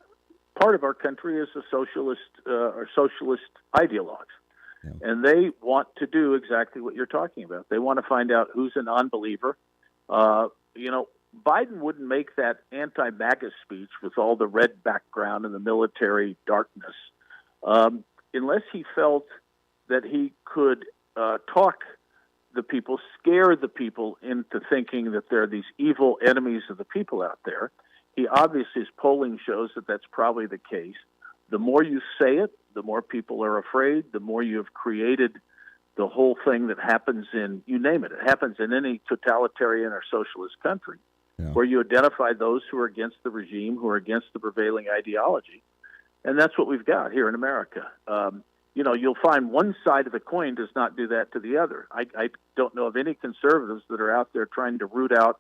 part of our country is a socialist or socialist ideologues, and they want to do exactly what you're talking about. They want to find out who's a non-believer. Biden wouldn't make that anti-MAGA speech with all the red background and the military darkness unless he felt that he could talk the people, scare the people into thinking that there are these evil enemies of the people out there. He obviously, his polling shows that that's probably the case. The more you say it, the more people are afraid, the more you have created the whole thing that happens in, you name it, it happens in any totalitarian or socialist country, where you identify those who are against the regime, who are against the prevailing ideology. And that's what we've got here in America. You'll find one side of the coin does not do that to the other. I don't know of any conservatives that are out there trying to root out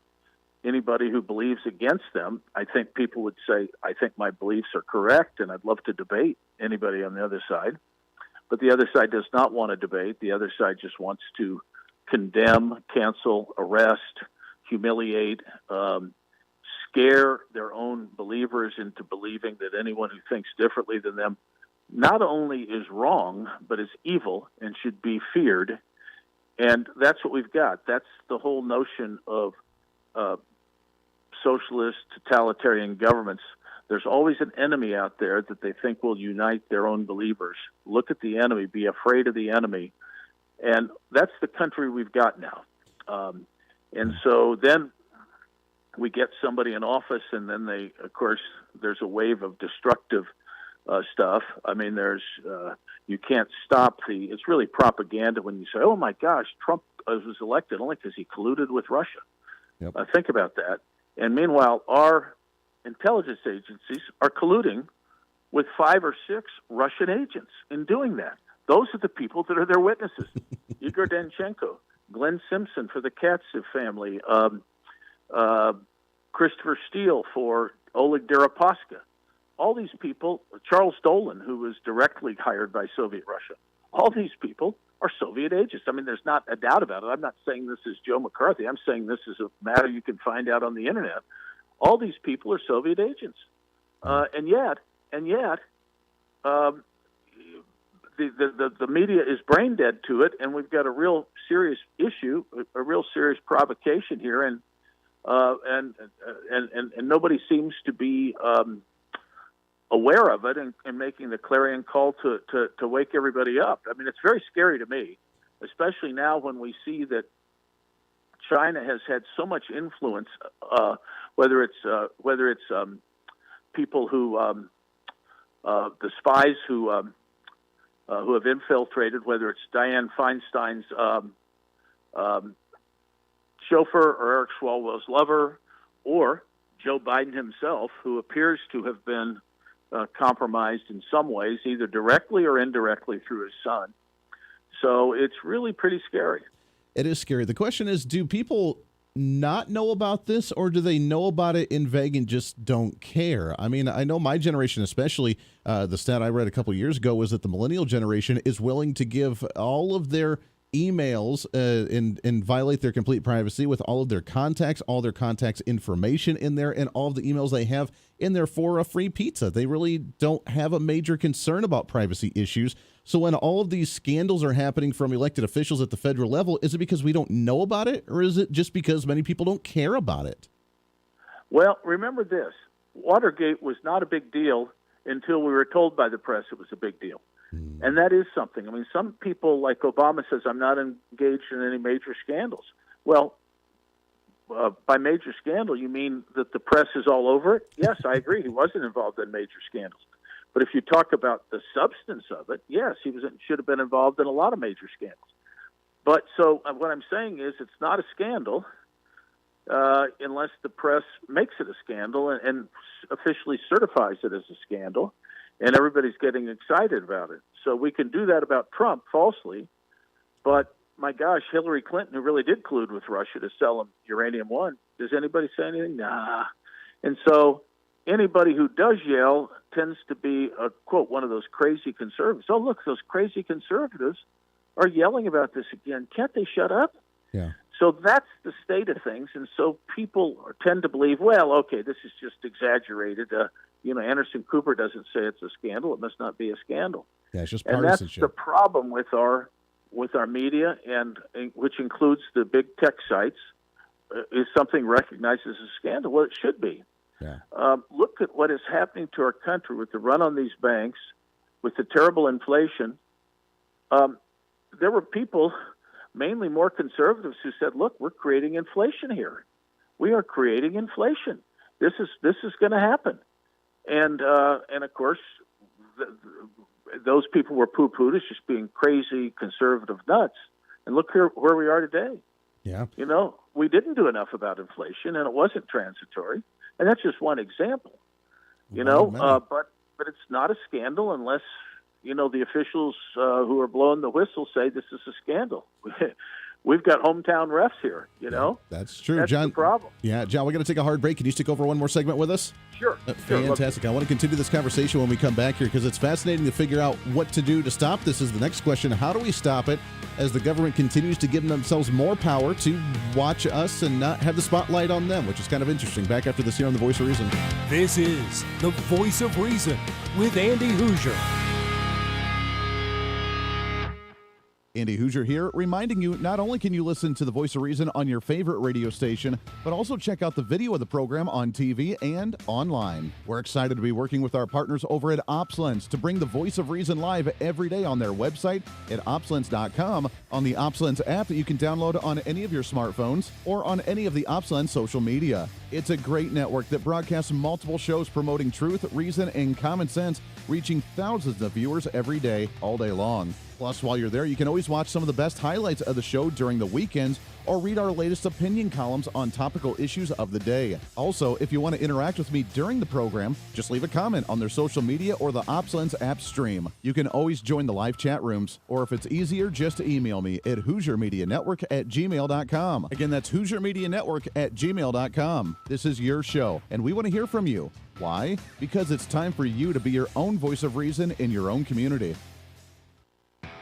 anybody who believes against them. I think people would say, I think my beliefs are correct, and I'd love to debate anybody on the other side. But the other side does not want to debate. The other side just wants to condemn, cancel, arrest, humiliate, scare their own believers into believing that anyone who thinks differently than them not only is wrong, but is evil and should be feared. And that's what we've got. That's the whole notion of socialist, totalitarian governments. There's always an enemy out there that they think will unite their own believers. Look at the enemy, be afraid of the enemy. And that's the country we've got now. And so then we get somebody in office, and then there's a wave of destructive stuff. I mean, you can't stop it's really propaganda when you say, oh my gosh, Trump was elected only because he colluded with Russia. Yep. Think about that. And meanwhile, our intelligence agencies are colluding with 5 or 6 Russian agents in doing that. Those are the people that are their witnesses. Igor Danchenko, Glenn Simpson for the Katsev family, Christopher Steele for Oleg Deripaska. All these people, Charles Dolan, who was directly hired by Soviet Russia, all these people are Soviet agents. I mean, there's not a doubt about it. I'm not saying this is Joe McCarthy. I'm saying this is a matter you can find out on the internet. All these people are Soviet agents. And yet, the media is brain dead to it, and we've got a real serious issue, a real serious provocation here. And and nobody seems to be aware of it and making the clarion call to wake everybody up. I mean, it's very scary to me, especially now when we see that China has had so much influence, whether it's people who the spies who have infiltrated, whether it's Dianne Feinstein's chauffeur or Eric Swalwell's lover, or Joe Biden himself, who appears to have been compromised in some ways, either directly or indirectly through his son. So it's really pretty scary. It is scary. The question is, do people not know about this, or do they know about it in vague and just don't care? I mean, I know my generation especially, the stat I read a couple years ago was that the millennial generation is willing to give all of their emails and violate their complete privacy with all of their contacts information in there, and all of the emails they have in there for a free pizza. They really don't have a major concern about privacy issues. So when all of these scandals are happening from elected officials at the federal level, is it because we don't know about it, or is it just because many people don't care about it? Well, remember this. Watergate was not a big deal until we were told by the press it was a big deal. And that is something. I mean, some people, like Obama, says, I'm not engaged in any major scandals. Well, by major scandal, you mean that the press is all over it? Yes, I agree. He wasn't involved in major scandals. But if you talk about the substance of it, yes, he should have been involved in a lot of major scandals. But so what I'm saying is it's not a scandal unless the press makes it a scandal and officially certifies it as a scandal, and everybody's getting excited about it. So we can do that about Trump falsely, but my gosh, Hillary Clinton, who really did collude with Russia to sell them uranium-1, does anybody say anything? Nah. And so anybody who does yell tends to be, quote, one of those crazy conservatives. Oh, look, those crazy conservatives are yelling about this again. Can't they shut up? Yeah. So that's the state of things. And so people tend to believe, well, okay, this is just exaggerated. Anderson Cooper doesn't say it's a scandal. It must not be a scandal. Yeah, it's just and partisanship. That's the problem with our media, and which includes the big tech sites, is something recognized as a scandal. Well, it should be. Yeah. Look at what is happening to our country with the run on these banks, with the terrible inflation. There were people, mainly more conservatives, who said, look, we're creating inflation here. We are creating inflation. This is going to happen. And of course, those people were poo-pooed as just being crazy conservative nuts. And look here where we are today. Yeah. We didn't do enough about inflation, and it wasn't transitory. And that's just one example, but it's not a scandal unless, the officials who are blowing the whistle say this is a scandal. We've got hometown refs here, Yeah, that's true, That's John. the problem. Yeah, John, we're going to take a hard break. Can you stick over one more segment with us? Sure. Fantastic. I want to continue this conversation when we come back here because it's fascinating to figure out what to do to stop this is the next question. How do we stop it as the government continues to give themselves more power to watch us and not have the spotlight on them, which is kind of interesting. Back after this here on The Voice of Reason. This is The Voice of Reason with Andy Hooser. Andy Hooser here, reminding you not only can you listen to The Voice of Reason on your favorite radio station, but also check out the video of the program on TV and online. We're excited to be working with our partners over at OpsLens to bring The Voice of Reason live every day on their website at opslens.com, on the OpsLens app that you can download on any of your smartphones, or on any of the OpsLens social media. It's a great network that broadcasts multiple shows promoting truth, reason, and common sense, reaching thousands of viewers every day, all day long. Plus, while you're there, you can always watch some of the best highlights of the show during the weekends or read our latest opinion columns on topical issues of the day. Also, if you want to interact with me during the program, just leave a comment on their social media or the OpsLens app stream. You can always join the live chat rooms, or if it's easier, just email me at HooserMediaNetwork@gmail.com. Again, that's HooserMediaNetwork@gmail.com. This is your show, and we want to hear from you. Why? Because it's time for you to be your own voice of reason in your own community.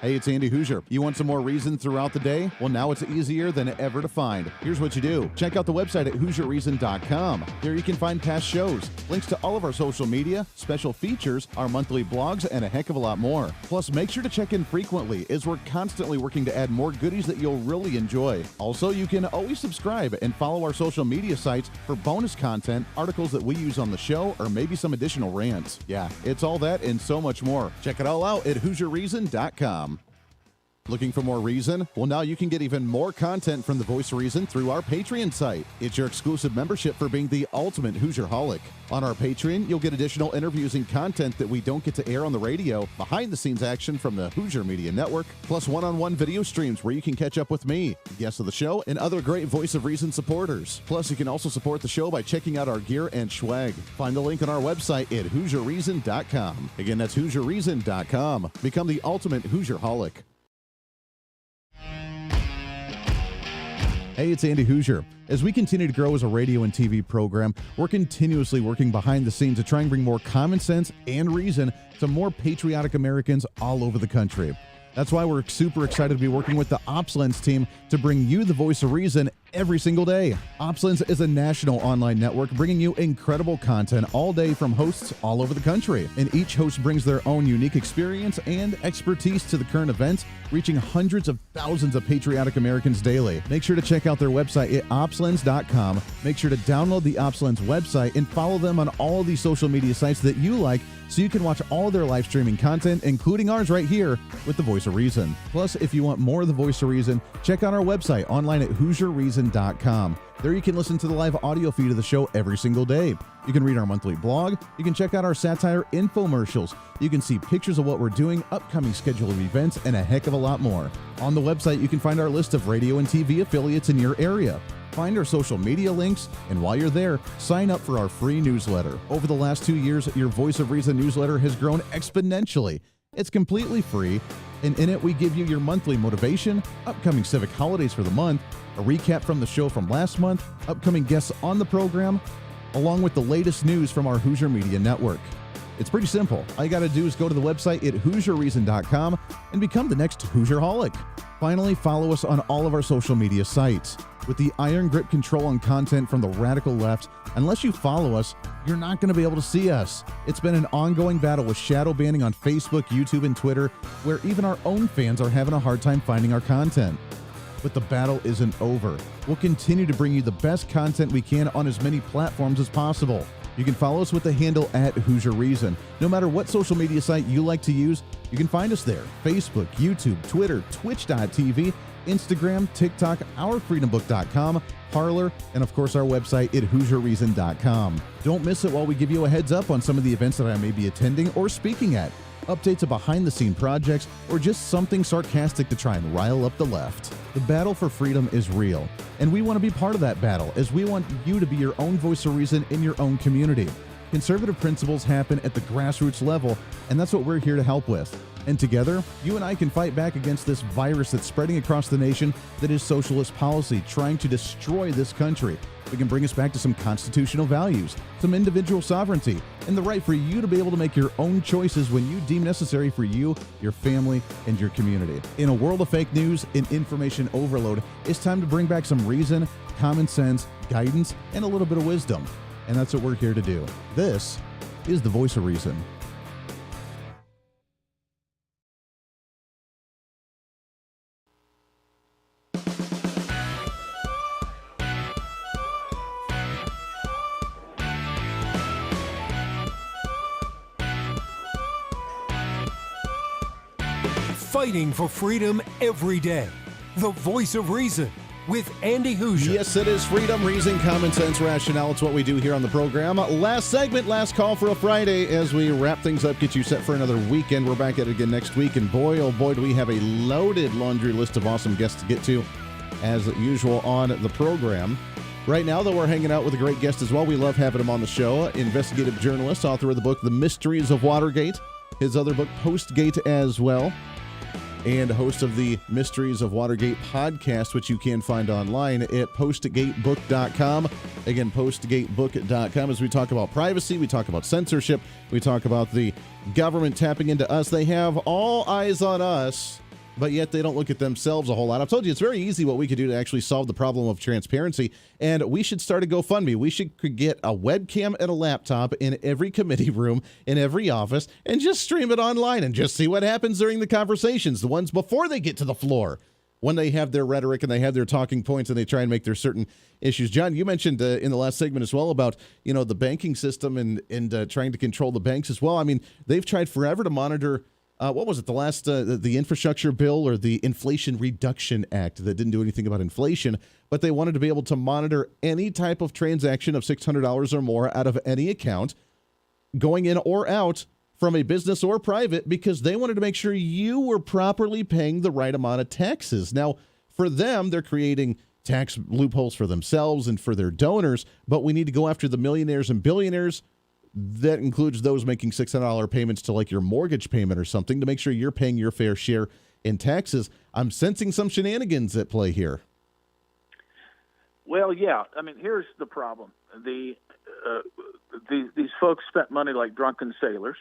Hey, it's Andy Hooser. You want some more reason throughout the day? Well, now it's easier than ever to find. Here's what you do. Check out the website at HooserReason.com. There you can find past shows, links to all of our social media, special features, our monthly blogs, and a heck of a lot more. Plus, make sure to check in frequently as we're constantly working to add more goodies that you'll really enjoy. Also, you can always subscribe and follow our social media sites for bonus content, articles that we use on the show, or maybe some additional rants. Yeah, it's all that and so much more. Check it all out at HooserReason.com. Looking for more reason? Well, now you can get even more content from The Voice of Reason through our Patreon site. It's your exclusive membership for being the ultimate Hoosier-holic. On our Patreon, you'll get additional interviews and content that we don't get to air on the radio, behind-the-scenes action from the Hoosier Media Network, plus one-on-one video streams where you can catch up with me, guests of the show, and other great Voice of Reason supporters. Plus, you can also support the show by checking out our gear and swag. Find the link on our website at HooserReason.com. Again, that's HooserReason.com. Become the ultimate Hoosier-holic. Hey, it's Andy Hooser. As we continue to grow as a radio and TV program, we're continuously working behind the scenes to try and bring more common sense and reason to more patriotic Americans all over the country. That's why we're super excited to be working with the OpsLens team to bring you the Voice of Reason every single day. OpsLens is a national online network bringing you incredible content all day from hosts all over the country. And each host brings their own unique experience and expertise to the current events, reaching hundreds of thousands of patriotic Americans daily. Make sure to check out their website at opslens.com. Make sure to download the OpsLens website and follow them on all of these social media sites that you like so you can watch all their live streaming content, including ours right here with The Voice of Reason. Plus, if you want more of The Voice of Reason, check out our website online at HooserReason.com. There you can listen to the live audio feed of the show every single day. You can read our monthly blog. You can check out our satire infomercials. You can see pictures of what we're doing, upcoming schedule of events, and a heck of a lot more. On the website, you can find our list of radio and TV affiliates in your area. Find our social media links, and while you're there, sign up for our free newsletter. Over the last 2 years, your Voice of Reason newsletter has grown exponentially. It's completely free, and in it we give you your monthly motivation, upcoming civic holidays for the month, a recap from the show from last month, upcoming guests on the program, along with the latest news from our Hoosier Media Network. It's pretty simple. All you got to do is go to the website at HooserReason.com and become the next Hoosier-holic. Finally, follow us on all of our social media sites. With the iron grip control on content from the radical left, unless you follow us, you're not going to be able to see us. It's been an ongoing battle with shadow banning on Facebook, YouTube, and Twitter, where even our own fans are having a hard time finding our content. But the battle isn't over. We'll continue to bring you the best content we can on as many platforms as possible. You can follow us with the handle at Hoosier Reason. No matter what social media site you like to use, you can find us there. Facebook, YouTube, Twitter, Twitch.tv, Instagram, TikTok, ourfreedombook.com, Parler, and of course our website at HooserReason.com. Don't miss it while we give you a heads up on some of the events that I may be attending or speaking at, updates of behind-the-scene projects, or just something sarcastic to try and rile up the left. The battle for freedom is real, and we want to be part of that battle as we want you to be your own voice of reason in your own community. Conservative principles happen at the grassroots level, and that's what we're here to help with. And together, you and I can fight back against this virus that's spreading across the nation that is socialist policy, trying to destroy this country. We can bring us back to some constitutional values, some individual sovereignty, and the right for you to be able to make your own choices when you deem necessary for you, your family, and your community. In a world of fake news and information overload, it's time to bring back some reason, common sense, guidance, and a little bit of wisdom. And that's what we're here to do. This is The Voice of Reason. Fighting for freedom every day. The Voice of Reason with Andy Hooser. Yes, it is freedom, reason, common sense, rationale. It's what we do here on the program. Last segment, last call for a Friday as we wrap things up, get you set for another weekend. We're back at it again next week, and boy, oh boy, do we have a loaded laundry list of awesome guests to get to, as usual on the program. Right now, though, we're hanging out with a great guest as well. We love having him on the show. Investigative journalist, author of the book, The Mysteries of Watergate. His other book, Postgate, as well. And host of the Mysteries of Watergate podcast, which you can find online at postgatebook.com. Again, postgatebook.com. As we talk about privacy, we talk about censorship, we talk about the government tapping into us. They have all eyes on us but yet they don't look at themselves a whole lot. I've told you it's very easy what we could do to actually solve the problem of transparency, and we should start a GoFundMe. We should get a webcam and a laptop in every committee room, in every office, and just stream it online and just see what happens during the conversations, the ones before they get to the floor, when they have their rhetoric and they have their talking points and they try and make their certain issues. John, you mentioned in the last segment as well about, the banking system and trying to control the banks as well. I mean, they've tried forever to monitor, what was it, the last, the infrastructure bill or the Inflation Reduction Act that didn't do anything about inflation, but they wanted to be able to monitor any type of transaction of $600 or more out of any account going in or out from a business or private, because they wanted to make sure you were properly paying the right amount of taxes. Now, for them, they're creating tax loopholes for themselves and for their donors, but we need to go after the millionaires and billionaires. That includes those making $600 payments to like your mortgage payment or something, to make sure you're paying your fair share in taxes. I'm sensing some shenanigans at play here. Well, yeah. I mean, here's the problem. These folks spent money like drunken sailors,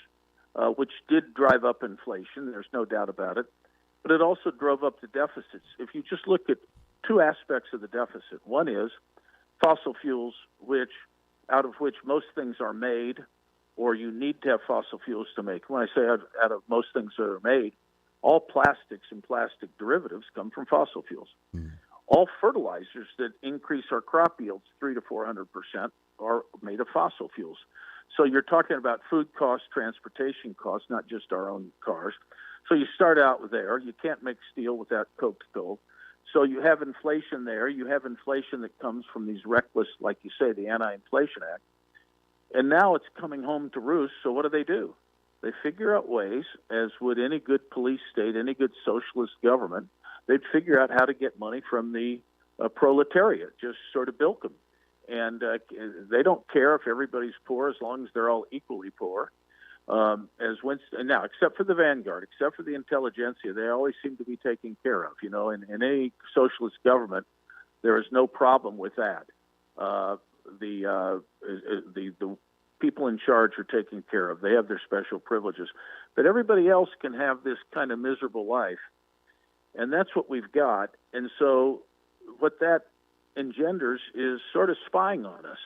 which did drive up inflation. There's no doubt about it. But it also drove up the deficits. If you just look at two aspects of the deficit, one is fossil fuels, out of which most things are made, or you need to have fossil fuels to make. When I say out of most things that are made, all plastics and plastic derivatives come from fossil fuels. All fertilizers that increase our crop yields 300 to 400% are made of fossil fuels. So you're talking about food costs, transportation costs, not just our own cars. So you start out there. You can't make steel without coke stove. So you have inflation there. You have inflation that comes from these reckless, like you say, the Anti-Inflation Act. And now it's coming home to roost. So what do? They figure out ways, as would any good police state, any good socialist government, they'd figure out how to get money from the proletariat, just sort of bilk them. And they don't care if everybody's poor as long as they're all equally poor. As Winston, now, except for the vanguard, except for the intelligentsia, they always seem to be taken care of. In any socialist government, there is no problem with that. The people in charge are taken care of. They have their special privileges. But everybody else can have this kind of miserable life. And that's what we've got. And so what that engenders is sort of spying on us,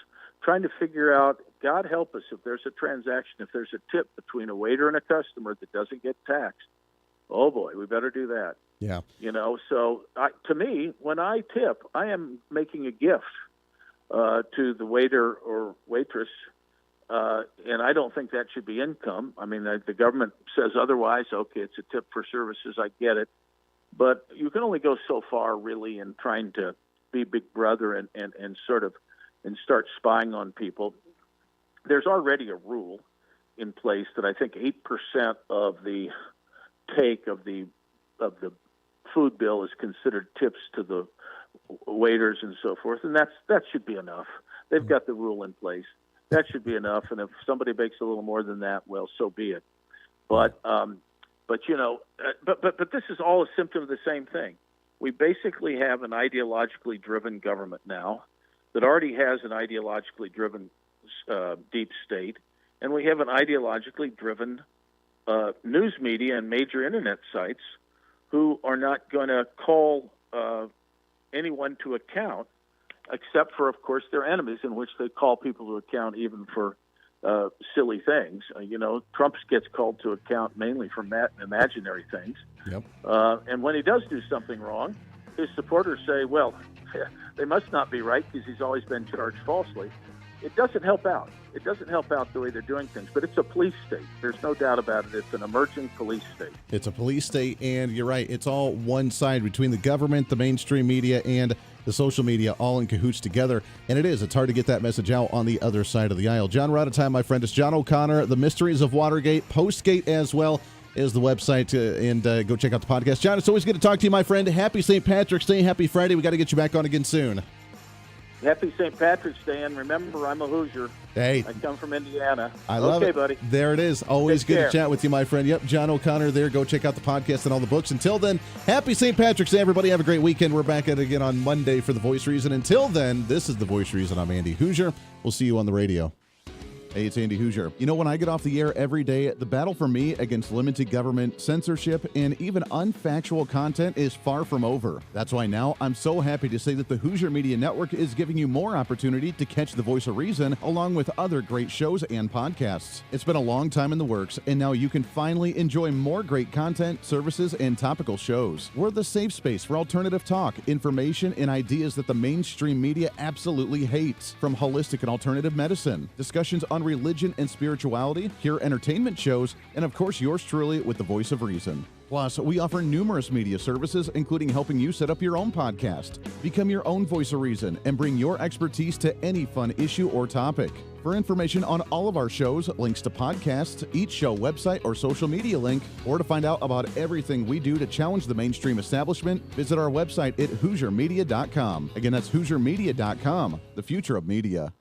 trying to figure out, God help us, if there's a transaction, if there's a tip between a waiter and a customer that doesn't get taxed, oh boy, we better do that. Yeah. So to me, when I tip, I am making a gift to the waiter or waitress, and I don't think that should be income. I mean, the government says otherwise. Okay, it's a tip for services. I get it. But you can only go so far, really, in trying to be big brother and sort of and start spying on people. There's already a rule in place that I think 8% of the take of the food bill is considered tips to the waiters and so forth, and that should be enough. They've got the rule in place. That should be enough, and if somebody makes a little more than that, well, so be it. But this is all a symptom of the same thing. We basically have an ideologically driven government now that already has an ideologically driven deep state, and we have an ideologically driven news media and major internet sites who are not going to call anyone to account, except for, of course, their enemies, in which they call people to account even for silly things. Trump gets called to account mainly for imaginary things. Yep. And when he does do something wrong, his supporters say, well, they must not be right because he's always been charged falsely. It doesn't help out. It doesn't help out the way they're doing things. But it's a police state. There's no doubt about it. It's an emerging police state. It's a police state, and you're right. It's all one side between the government, the mainstream media, and the social media all in cahoots together. And it is. It's hard to get that message out on the other side of the aisle. John, we're out of time, my friend. It's John O'Connor, The Mysteries of Watergate, Postgate as well is the website, and go check out the podcast. John, it's always good to talk to you, my friend. Happy St. Patrick's Day. Happy Friday. We got to get you back on again soon. Happy St. Patrick's Day, and remember, I'm a Hoosier. Hey. I come from Indiana. I love it. Okay, buddy. There it is. Always Take good care. to chat with you, my friend. Yep, John O'Connor there. Go check out the podcast and all the books. Until then, happy St. Patrick's Day, everybody. Have a great weekend. We're back at it again on Monday for The Voice Reason. Until then, this is The Voice Reason. I'm Andy Hooser. We'll see you on the radio. Hey, it's Andy Hooser. You know, when I get off the air every day, the battle for me against limited government, censorship, and even unfactual content is far from over. That's why now I'm so happy to say that the Hooser Media Network is giving you more opportunity to catch the voice of reason along with other great shows and podcasts. It's been a long time in the works, and now you can finally enjoy more great content, services, and topical shows. We're the safe space for alternative talk, information, and ideas that the mainstream media absolutely hates. From holistic and alternative medicine, discussions on religion and spirituality, pure entertainment shows, and of course yours truly with the voice of reason. Plus, we offer numerous media services, including helping you set up your own podcast. Become your own voice of reason and bring your expertise to any fun issue or topic. For information on all of our shows, links to podcasts, each show website or social media link, or to find out about everything we do to challenge the mainstream establishment, visit our website at HooserMedia.com. Again, that's HooserMedia.com, the future of media.